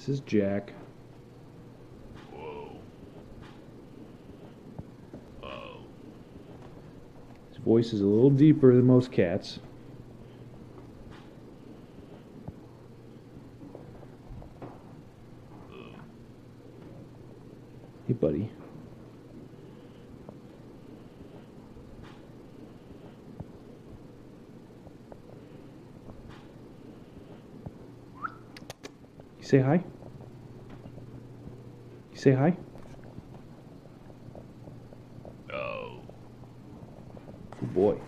This is Jack. Whoa. Oh. His voice is a little deeper than most cats. Hey, buddy. You say hi? You say hi? Oh. Good boy.